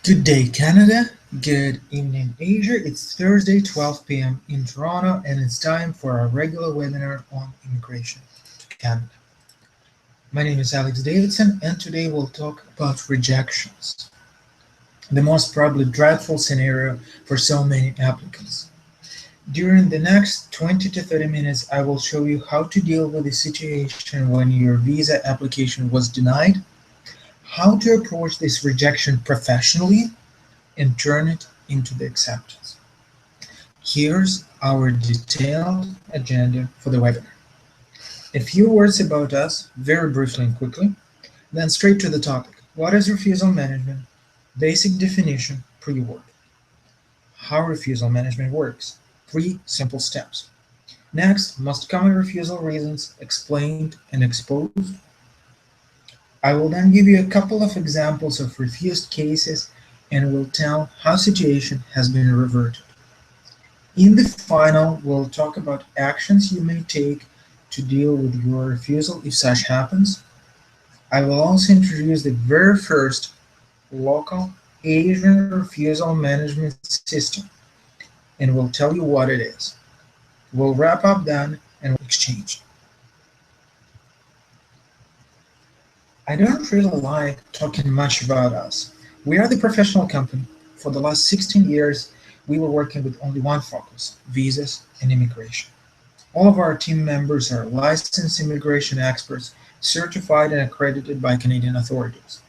Good day, Canada. Good evening, Asia. It's Thursday, 12 p.m. in Toronto, and it's time for our regular webinar on immigration to Canada. My name is Alex Davidson, and today we'll talk about rejections, the most probably dreadful scenario for so many applicants. During the next 20 to 30 minutes, I will show you how to deal with the situation when your visa application was denied, how to approach this rejection professionally, and turn it into the acceptance. Here's our detailed agenda for the webinar. A few words about us, very briefly and quickly, then straight to the topic. What is refusal management? Basic definition, pre-word. How refusal management works. 3 simple steps. Next, most common refusal reasons explained and exposed. I will then give you a couple of examples of refused cases and will tell how situation has been reverted. In the final, we'll talk about actions you may take to deal with your refusal if such happens. I will also introduce the very first local Asian refusal management system and will tell you what it is. We'll wrap up then and we'll exchange. I don't really like talking much about us. We are the professional company. For the last 16 years, we were working with only one focus: visas and immigration. All of our team members are licensed immigration experts, certified and accredited by Canadian authorities.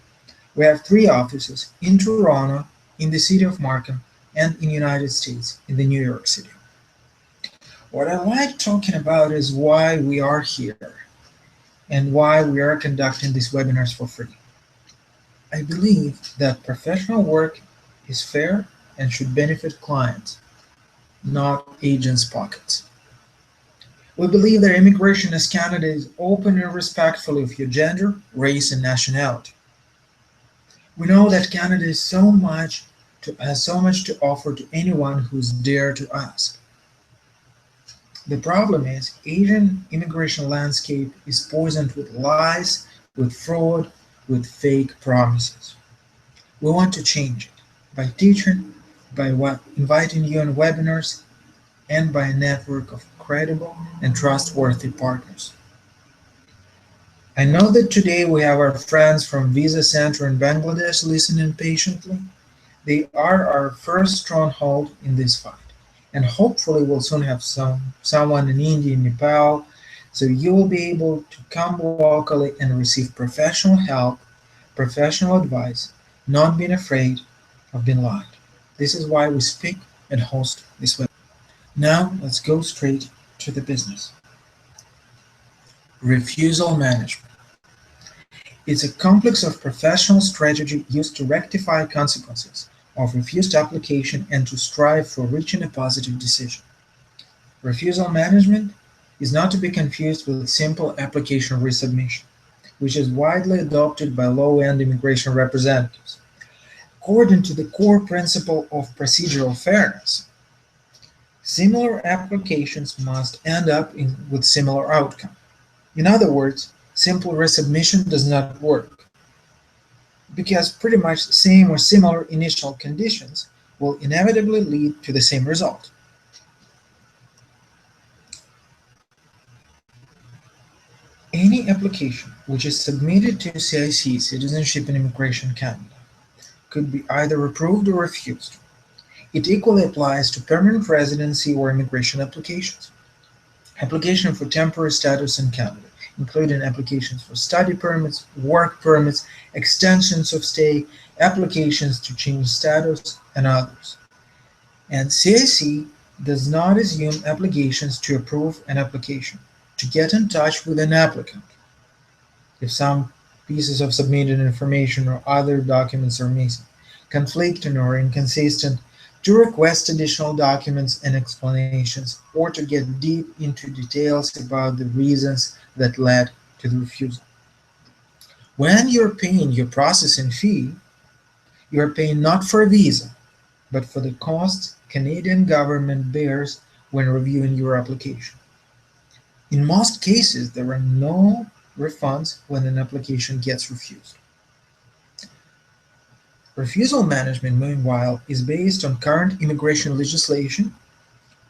We have 3 offices in Toronto, in the city of Markham, and in the United States, in the New York City. What I like talking about is why we are here and why we are conducting these webinars for free. I believe that professional work is fair and should benefit clients, not agents' pockets. We believe that immigration as Canada is open and respectful of your gender, race, and nationality. We know that Canada has so much to offer to anyone who's dare to ask. The problem is, Asian immigration landscape is poisoned with lies, with fraud, with fake promises. We want to change it by teaching, by inviting you on webinars, and by a network of credible and trustworthy partners. I know that today we have our friends from Visa Center in Bangladesh listening patiently. They are our first stronghold in this fight, and hopefully we'll soon have someone in India and Nepal, so you will be able to come locally and receive professional help, professional advice, not being afraid of being lied. This is why we speak and host this webinar. Now let's go straight to the business. Refusal management. It's a complex of professional strategy used to rectify consequences of refused application and to strive for reaching a positive decision. Refusal management is not to be confused with simple application resubmission, which is widely adopted by low-end immigration representatives. According to the core principle of procedural fairness, similar applications must end up with similar outcome. In other words, simple resubmission does not work, because pretty much same or similar initial conditions will inevitably lead to the same result. Any application which is submitted to CIC, Citizenship and Immigration Canada, could be either approved or refused. It equally applies to permanent residency or immigration applications. Application for temporary status in Canada, including applications for study permits, work permits, extensions of stay, applications to change status, and others. And CIC does not assume obligations to approve an application, to get in touch with an applicant if some pieces of submitted information or other documents are missing, conflicting or inconsistent, to request additional documents and explanations, or to get deep into details about the reasons that led to the refusal. When you're paying your processing fee, you're paying not for a visa, but for the costs Canadian government bears when reviewing your application. In most cases, there are no refunds when an application gets refused. Refusal management, meanwhile, is based on current immigration legislation,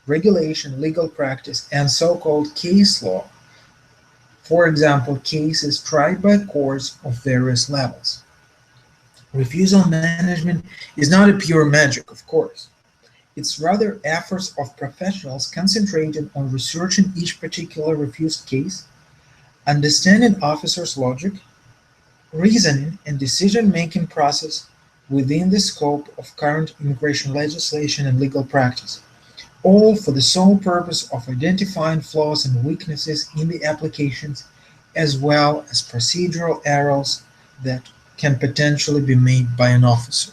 regulation, legal practice, and so-called case law. For example, cases tried by courts of various levels. Refusal management is not a pure magic, of course. It's rather efforts of professionals concentrated on researching each particular refused case, understanding officers' logic, reasoning, and decision-making process within the scope of current immigration legislation and legal practice, all for the sole purpose of identifying flaws and weaknesses in the applications, as well as procedural errors that can potentially be made by an officer.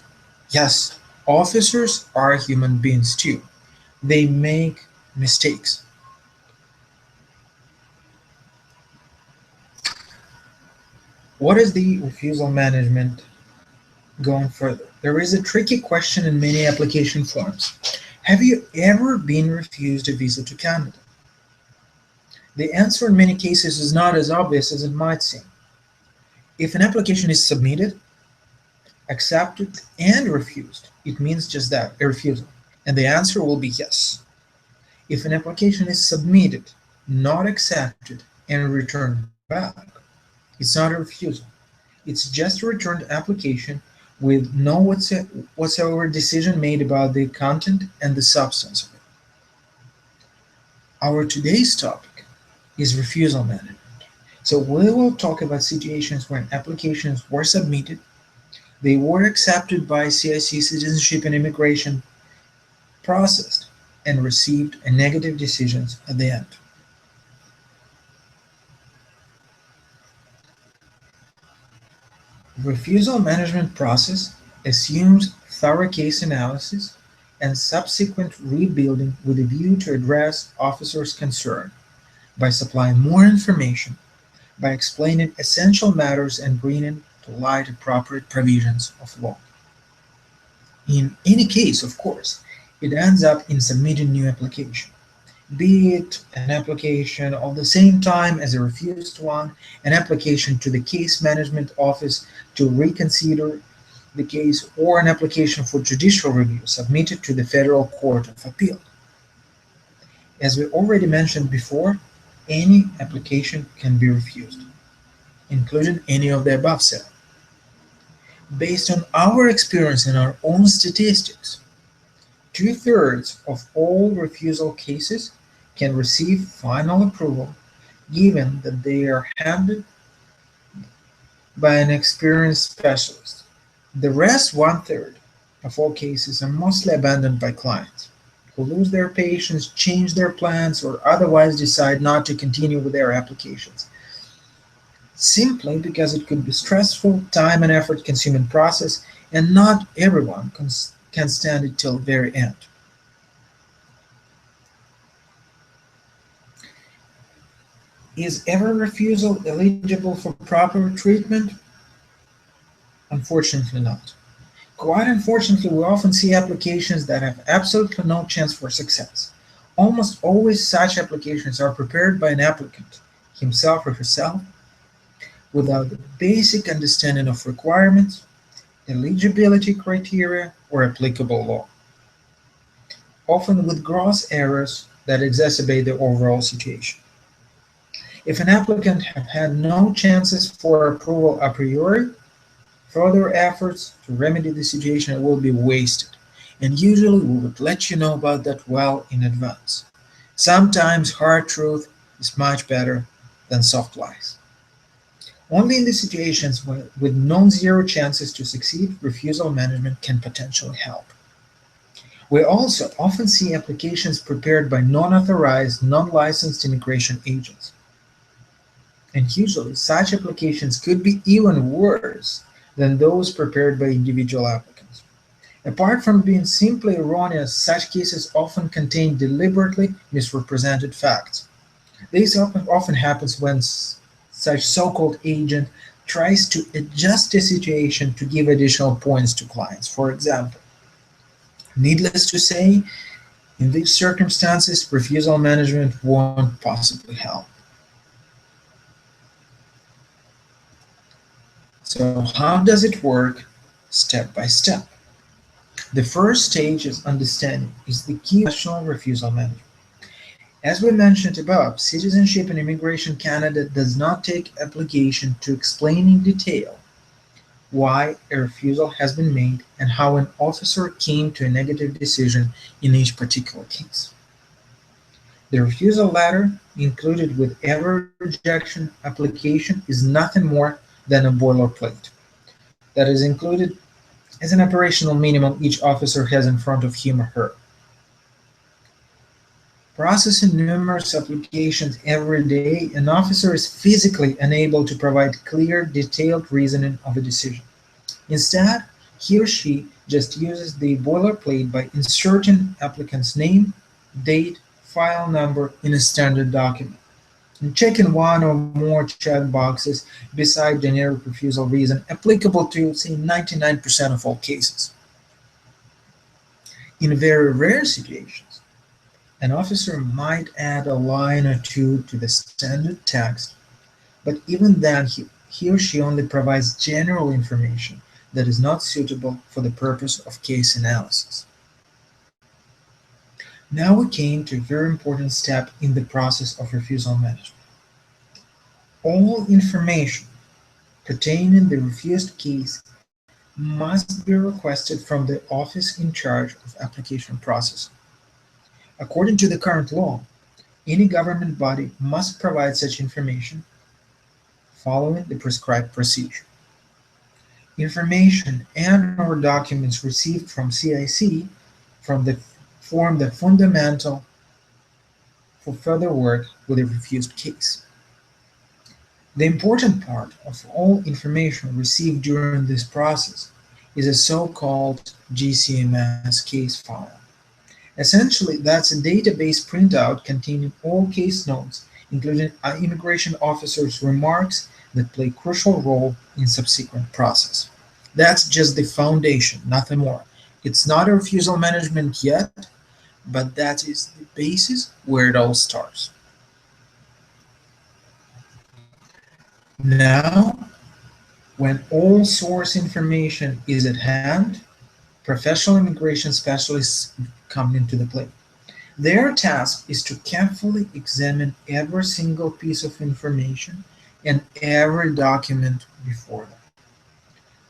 Yes, officers are human beings too. They make mistakes. What is the refusal management going further? There is a tricky question in many application forms. Have you ever been refused a visa to Canada? The answer in many cases is not as obvious as it might seem. If an application is submitted, accepted, and refused, it means just that, a refusal. And the answer will be yes. If an application is submitted, not accepted, and returned back, it's not a refusal. It's just a returned application with no whatsoever decision made about the content and the substance of it. Our today's topic is refusal management. So we will talk about situations when applications were submitted, they were accepted by CIC Citizenship and Immigration, processed, and received a negative decisions at the end. Refusal management process assumes thorough case analysis and subsequent rebuilding with a view to address officers' concern by supplying more information, by explaining essential matters and bringing to light appropriate provisions of law. In any case, of course, it ends up in submitting new application, be it an application of the same time as a refused one, an application to the case management office to reconsider the case, or an application for judicial review submitted to the Federal Court of Appeal. As we already mentioned before, any application can be refused, including any of the above said. Based on our experience and our own statistics, two-thirds of all refusal cases can receive final approval given that they are handled by an experienced specialist. The rest, one-third of all cases, are mostly abandoned by clients who lose their patience, change their plans, or otherwise decide not to continue with their applications, simply because it could be stressful, time and effort consuming process, and not everyone can stand it till the very end. Is every refusal eligible for proper treatment? Unfortunately not. Quite unfortunately, we often see applications that have absolutely no chance for success. Almost always such applications are prepared by an applicant, himself or herself, without the basic understanding of requirements, eligibility criteria, or applicable law, often with gross errors that exacerbate the overall situation. If an applicant have had no chances for approval a priori, further efforts to remedy the situation will be wasted, and usually we would let you know about that well in advance. Sometimes hard truth is much better than soft lies. Only in the situations with non-zero chances to succeed, refusal management can potentially help. We also often see applications prepared by non-authorized, non-licensed immigration agents. And usually such applications could be even worse than those prepared by individual applicants. Apart from being simply erroneous, such cases often contain deliberately misrepresented facts. This often happens when such so-called agent tries to adjust the situation to give additional points to clients. For example, needless to say, in these circumstances, refusal management won't possibly help. So how does it work step by step. The first stage of understanding is the key professional refusal management. As we mentioned above, Citizenship and Immigration Canada does not take application to explain in detail why a refusal has been made and how an officer came to a negative decision in each particular case. The refusal letter included with every rejection application is nothing more than a boilerplate that is included as an operational minimum each officer has in front of him or her. Processing numerous applications every day, an officer is physically unable to provide clear, detailed reasoning of a decision. Instead, he or she just uses the boilerplate by inserting applicant's name, date, file number in a standard document, and checking one or more checkboxes beside generic refusal reason applicable to, say, 99% of all cases. In very rare situations, an officer might add a line or two to the standard text, but even then he or she only provides general information that is not suitable for the purpose of case analysis. Now we came to a very important step in the process of refusal management. All information pertaining the refused case must be requested from the office in charge of application processing. According to the current law, any government body must provide such information following the prescribed procedure. Information and/or documents received from CIC from the form the fundamental for further work with a refused case. The important part of all information received during this process is a so-called GCMS case file. Essentially, that's a database printout containing all case notes, including immigration officers' remarks that play a crucial role in subsequent process. That's just the foundation, nothing more. It's not a refusal management yet, but that is the basis where it all starts. Now, when all source information is at hand, professional immigration specialists come into the play. Their task is to carefully examine every single piece of information and every document before them.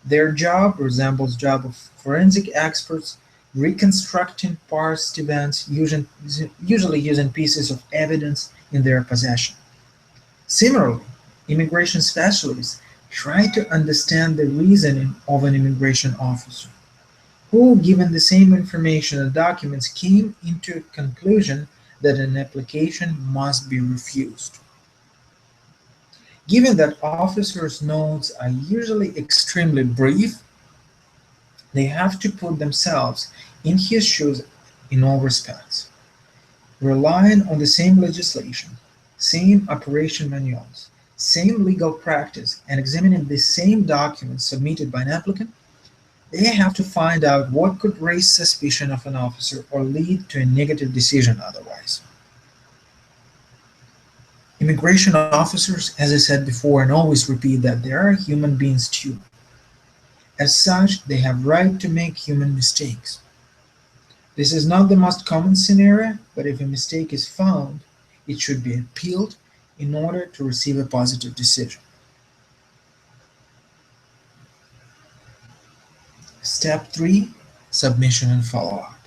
Their job resembles job of forensic experts reconstructing past events usually using pieces of evidence in their possession. Similarly, immigration specialists try to understand the reasoning of an immigration officer who, given the same information and documents, came into a conclusion that an application must be refused. Given that officers' notes are usually extremely brief, they have to put themselves in his shoes in all respects, relying on the same legislation, same operation manuals, same legal practice, and examining the same documents submitted by an applicant. They have to find out what could raise suspicion of an officer or lead to a negative decision otherwise. Immigration officers, as I said before and always repeat, that they are human beings too. As such, they have right to make human mistakes. This is not the most common scenario, but if a mistake is found, it should be appealed in order to receive a positive decision. Step 3: Submission and follow-up.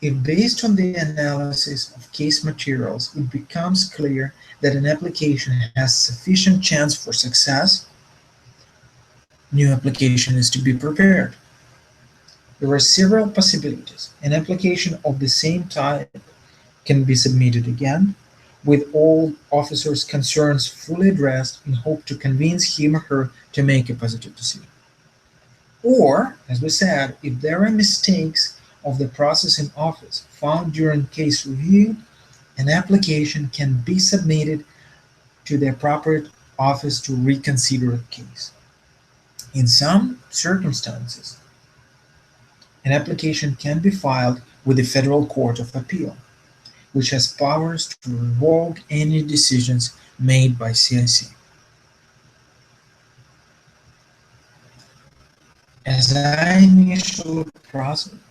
If based on the analysis of case materials it becomes clear that an application has sufficient chance for success, new application is to be prepared. There are several possibilities. An application of the same type can be submitted again, with all officers' concerns fully addressed in hope to convince him or her to make a positive decision. Or, as we said, if there are mistakes of the processing office found during case review, an application can be submitted to the appropriate office to reconsider the case. In some circumstances, an application can be filed with the Federal Court of Appeal, which has powers to revoke any decisions made by CIC. As I initially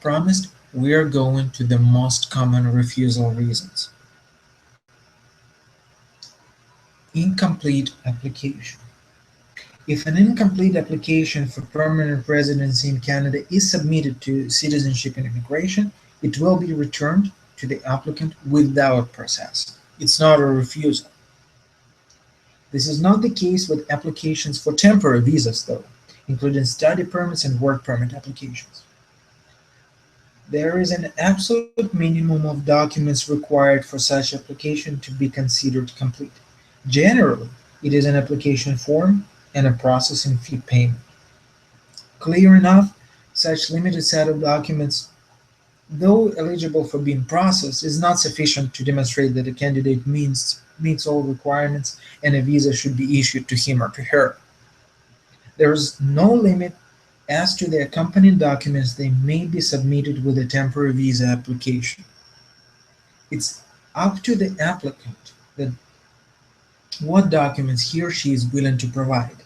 promised, we are going to the most common refusal reasons. Incomplete application. If an incomplete application for permanent residency in Canada is submitted to Citizenship and Immigration, it will be returned to the applicant without process. It's not a refusal. This is not the case with applications for temporary visas, though, including study permits and work permit applications. There is an absolute minimum of documents required for such application to be considered complete. Generally, it is an application form and a processing fee payment. Clear enough, such limited set of documents, though eligible for being processed, is not sufficient to demonstrate that a candidate meets all requirements and a visa should be issued to him or to her. There is no limit as to the accompanying documents they may be submitted with a temporary visa application. It's up to the applicant that what documents he or she is willing to provide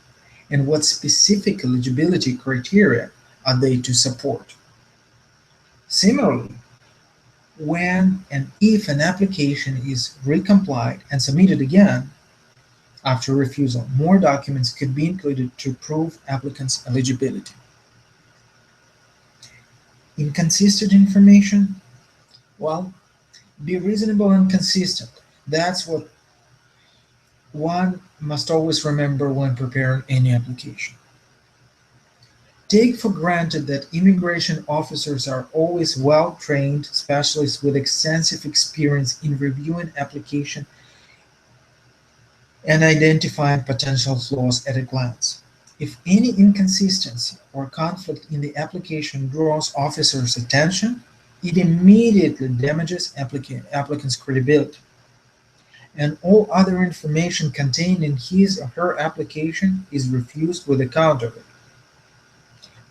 and what specific eligibility criteria are they to support. Similarly, when and if an application is recomplied and submitted again after refusal, more documents could be included to prove applicant's eligibility. Inconsistent information? Well, be reasonable and consistent. That's what one must always remember when preparing any application. Take for granted that immigration officers are always well trained specialists with extensive experience in reviewing application and identifying potential flaws at a glance. If any inconsistency or conflict in the application draws officers' attention, it immediately damages applicant's credibility, and all other information contained in his or her application is refused with account of it.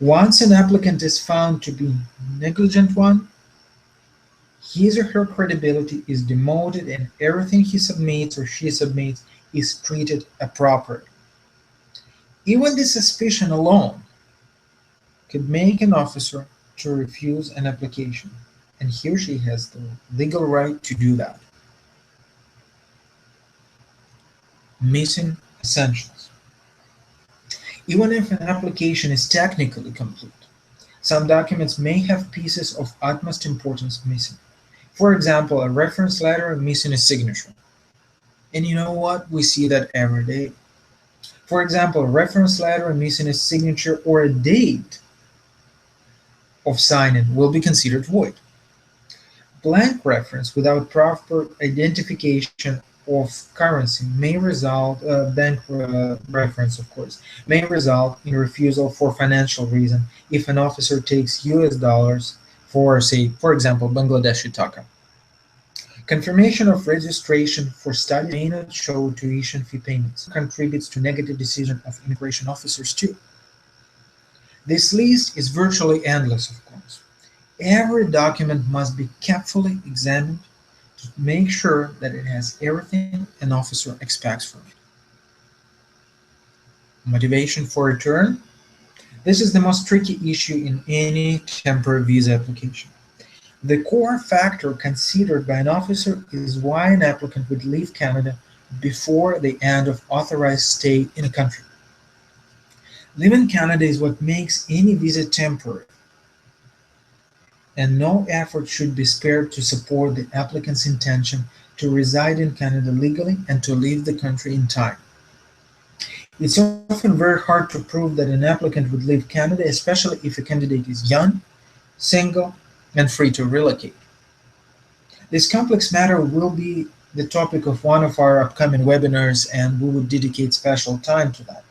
Once an applicant is found to be negligent one, his or her credibility is demoted and everything he submits or she submits is treated appropriately. Even the suspicion alone could make an officer to refuse an application, and he or she has the legal right to do that. Missing essentials. Even if an application is technically complete, some documents may have pieces of utmost importance missing. For example, a reference letter missing a signature. And you know what? We see that every day. For example, a reference letter missing a signature or a date of signing will be considered void. Blank reference without proper identification of currency may result, bank reference of course, may result in refusal for financial reason if an officer takes US dollars for, say, for example, Bangladeshi taka. Confirmation of registration for studies may not show tuition fee payments. Contributes to negative decision of immigration officers too. This list is virtually endless, of course. Every document must be carefully examined to make sure that it has everything an officer expects from it. Motivation for return. This is the most tricky issue in any temporary visa application. The core factor considered by an officer is why an applicant would leave Canada before the end of authorized stay in a country. Leaving Canada is what makes any visa temporary, and no effort should be spared to support the applicant's intention to reside in Canada legally and to leave the country in time. It's often very hard to prove that an applicant would leave Canada, especially if a candidate is young, single, and free to relocate. This complex matter will be the topic of one of our upcoming webinars, and we would dedicate special time to that,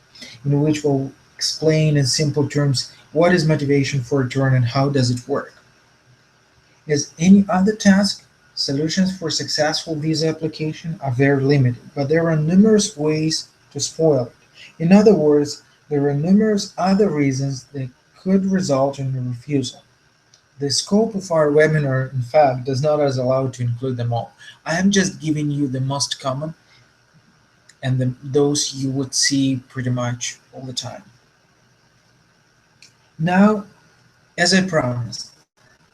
in which we'll explain in simple terms what is motivation for return and how does it work. As any other task, solutions for successful visa application are very limited, but there are numerous ways to spoil it. In other words, there are numerous other reasons that could result in a refusal. The scope of our webinar, in fact, does not allow to include them all. I am just giving you the most common and those you would see pretty much all the time. Now, as I promised,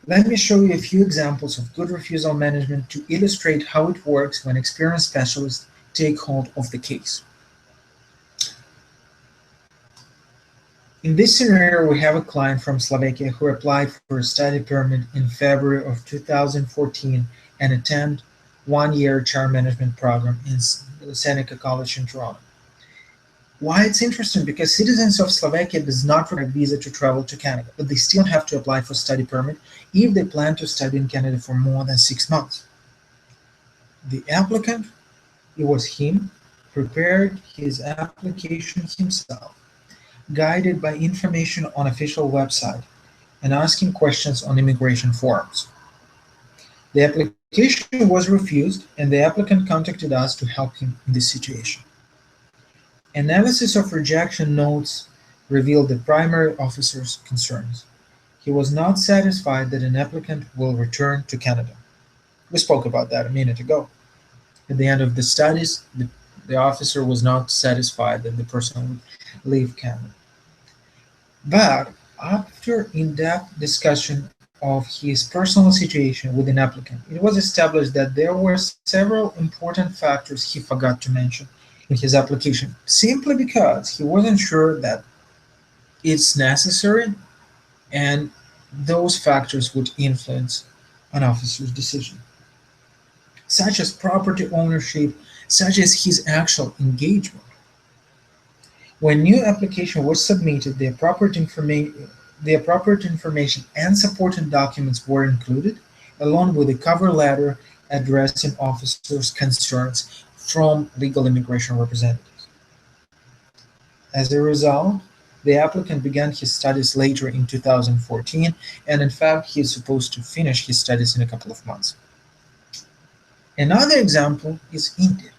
let me show you a few examples of good refusal management to illustrate how it works when experienced specialists take hold of the case. In this scenario, we have a client from Slovakia who applied for a study permit in February of 2014 and attend one-year HR management program in Seneca College in Toronto. Why it's interesting? Because citizens of Slovakia does not require a visa to travel to Canada, but they still have to apply for study permit if they plan to study in Canada for more than 6 months. The applicant, it was him, prepared his application himself, guided by information on official website and asking questions on immigration forms. The application was refused and the applicant contacted us to help him in this situation. Analysis of rejection notes revealed the primary officer's concerns. He was not satisfied that an applicant will return to Canada. We spoke about that a minute ago. At the end of the studies, the officer was not satisfied that the person would leave Canada. But after in-depth discussion of his personal situation with an applicant, it was established that there were several important factors he forgot to mention in his application, simply because he wasn't sure that it's necessary and those factors would influence an officer's decision, such as property ownership, such as his actual engagement. When new application was submitted, the appropriate information and supporting documents were included, along with a cover letter addressing officers' concerns from legal immigration representatives. As a result, the applicant began his studies later in 2014, and in fact, he is supposed to finish his studies in a couple of months. Another example is India.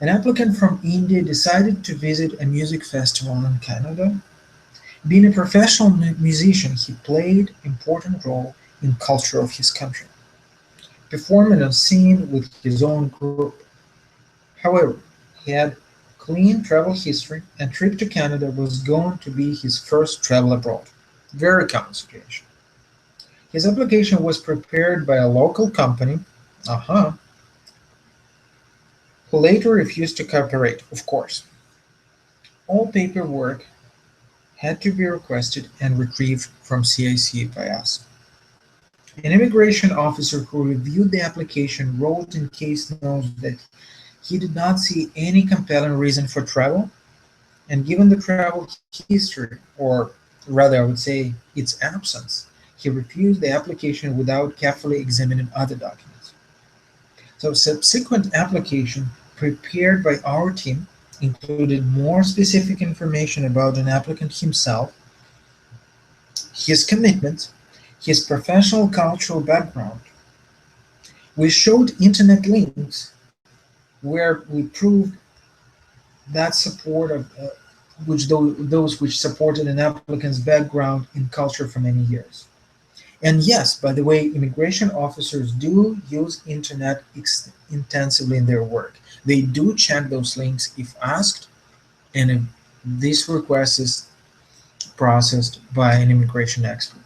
An applicant from India decided to visit a music festival in Canada. Being a professional musician, he played an important role in culture of his country, performing on scene with his own group. However, he had clean travel history and trip to Canada was going to be his first travel abroad. Very common situation. His application was prepared by a local company, who later refused to cooperate, of course. All paperwork had to be requested and retrieved from CIC by us. An immigration officer who reviewed the application wrote in case notes that he did not see any compelling reason for travel, and given the travel history, or rather I would say its absence, he refused the application without carefully examining other documents. So subsequent application prepared by our team included more specific information about an applicant himself, his commitment, his professional cultural background. We showed internet links where we proved that support of those which supported an applicant's background in culture for many years. And yes, by the way, immigration officers do use internet intensively in their work. They do check those links if asked, and if this request is processed by an immigration expert.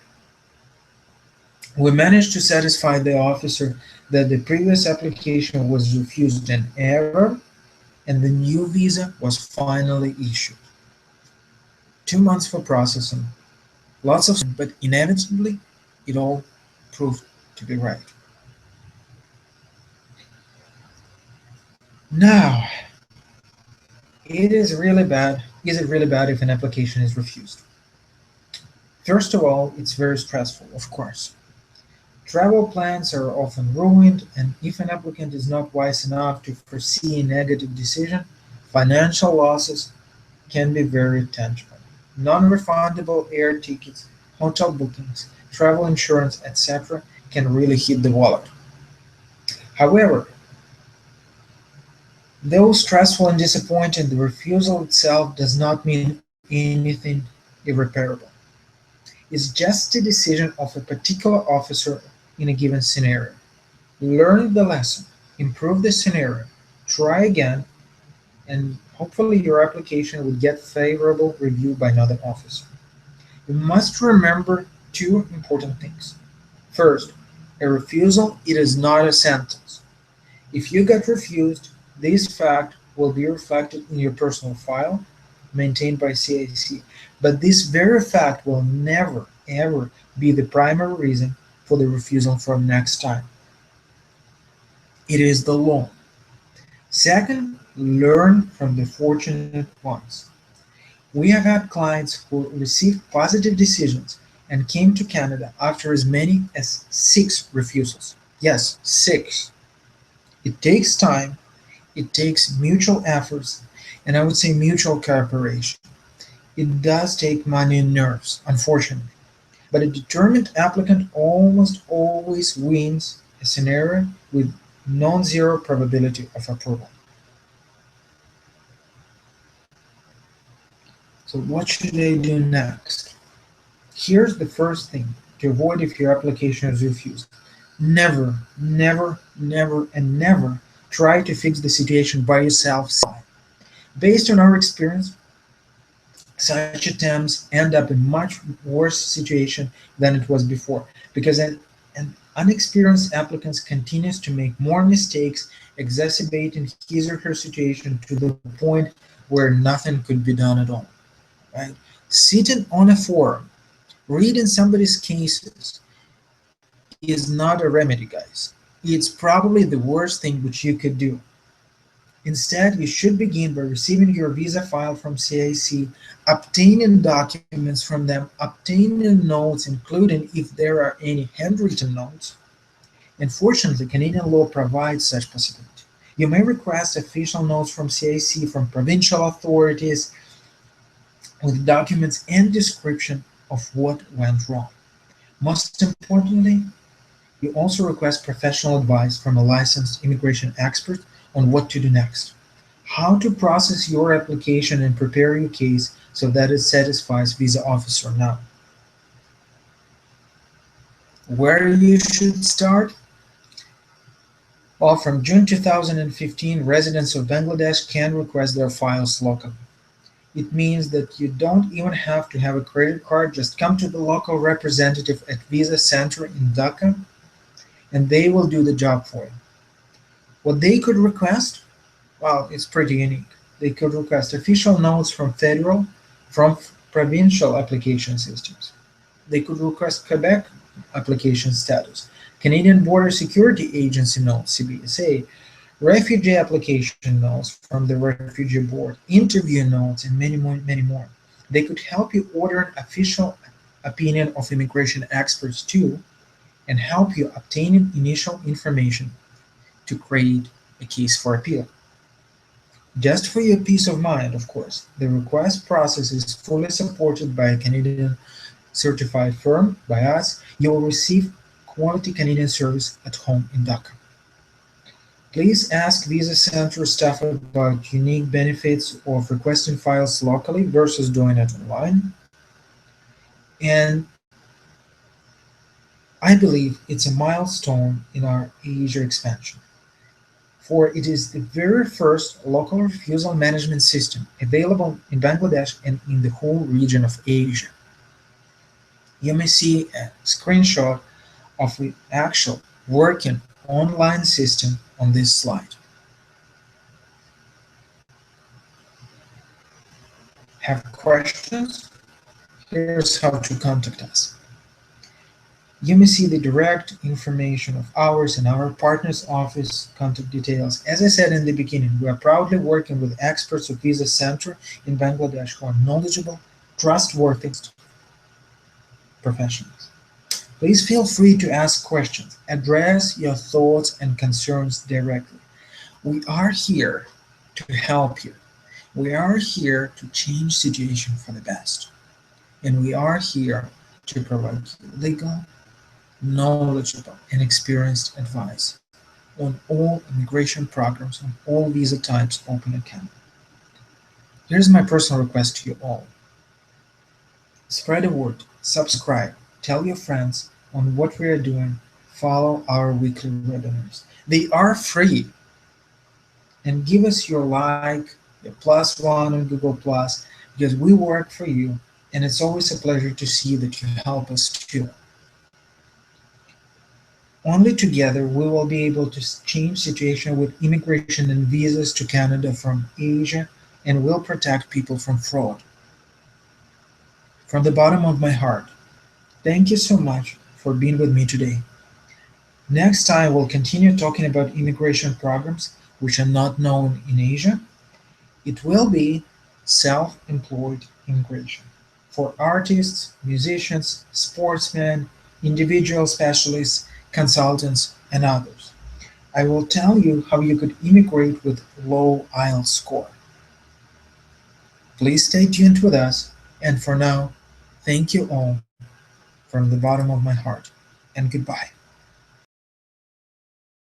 We managed to satisfy the officer that the previous application was refused in error and the new visa was finally issued. 2 months for processing, lots of, but inevitably it all proved to be right. Now, is it really bad if an application is refused? First of all, it's very stressful, of course. Travel plans are often ruined, and if an applicant is not wise enough to foresee a negative decision, financial losses can be very tangible. Non-refundable air tickets, hotel bookings, travel insurance, etc. can really hit the wallet. However, though stressful and disappointing, the refusal itself does not mean anything irreparable. It's just a decision of a particular officer in a given scenario. Learn the lesson, improve the scenario, try again, and hopefully your application will get favorable review by another officer. You must remember two important things. First, a refusal it is not a sentence. If you get refused, this fact will be reflected in your personal file maintained by CIC. But this very fact will never, ever be the primary reason for the refusal from next time. It is the law. Second, learn from the fortunate ones. We have had clients who received positive decisions and came to Canada after as many as 6 refusals. Yes, 6. It takes time, it takes mutual efforts, and I would say mutual cooperation. It does take money and nerves, unfortunately, but a determined applicant almost always wins a scenario with non-zero probability of approval. So what should I do next? Here's the first thing to avoid if your application is refused. Never, never, never, and never try to fix the situation by yourself. Based on our experience, such attempts end up in much worse situation than it was before because an unexperienced applicant continues to make more mistakes, exacerbating his or her situation to the point where nothing could be done at all. Right? Sitting on a forum, reading somebody's cases is not a remedy, guys. It's probably the worst thing which you could do. Instead, you should begin by receiving your visa file from CIC, obtaining documents from them, obtaining notes, including if there are any handwritten notes. And fortunately, Canadian law provides such possibility. You may request official notes from CIC, from provincial authorities, with documents and description of what went wrong. Most importantly, you also request professional advice from a licensed immigration expert on what to do next, how to process your application and prepare your case so that it satisfies visa officer now. Where you should start? Well, from June 2015, residents of Bangladesh can request their files locally. It means that you don't even have to have a credit card, just come to the local representative at Visa Center in Dhaka and they will do the job for you. What they could request, well, it's pretty unique. They could request official notes from federal, from provincial application systems. They could request Quebec application status, Canadian Border Security Agency notes, CBSA, refugee application notes from the Refugee Board, interview notes, and many more. They could help you order an official opinion of immigration experts too, and help you obtain initial information to create a case for appeal. Just for your peace of mind, of course, the request process is fully supported by a Canadian certified firm, by us. You will receive quality Canadian service at home in Dhaka. Please ask Visa Center staff about unique benefits of requesting files locally versus doing it online. And I believe it's a milestone in our Asia expansion, for it is the very first local refusal management system available in Bangladesh and in the whole region of Asia. You may see a screenshot of the actual working online system on this slide. Have questions? Here's how to contact us. You may see the direct information of ours and our partner's office contact details. As I said in the beginning, we are proudly working with experts of Visa Center in Bangladesh who are knowledgeable, trustworthy professionals. Please feel free to ask questions. Address your thoughts and concerns directly. We are here to help you. We are here to change situation for the best. And we are here to provide you legal, knowledgeable, and experienced advice on all immigration programs, on all visa types open at Canada. Here's my personal request to you all. Spread the word, subscribe, tell your friends on what we are doing, follow our weekly webinars. They are free. And give us your like, your +1 on Google Plus, because we work for you and it's always a pleasure to see that you help us too. Only together we will be able to change situation with immigration and visas to Canada from Asia and will protect people from fraud. From the bottom of my heart, thank you so much for being with me today. Next time we'll continue talking about immigration programs which are not known in Asia. It will be self-employed immigration for artists, musicians, sportsmen, individual specialists, consultants, and others. I will tell you how you could immigrate with low IELTS score. Please stay tuned with us, and for now, thank you all from the bottom of my heart, and goodbye.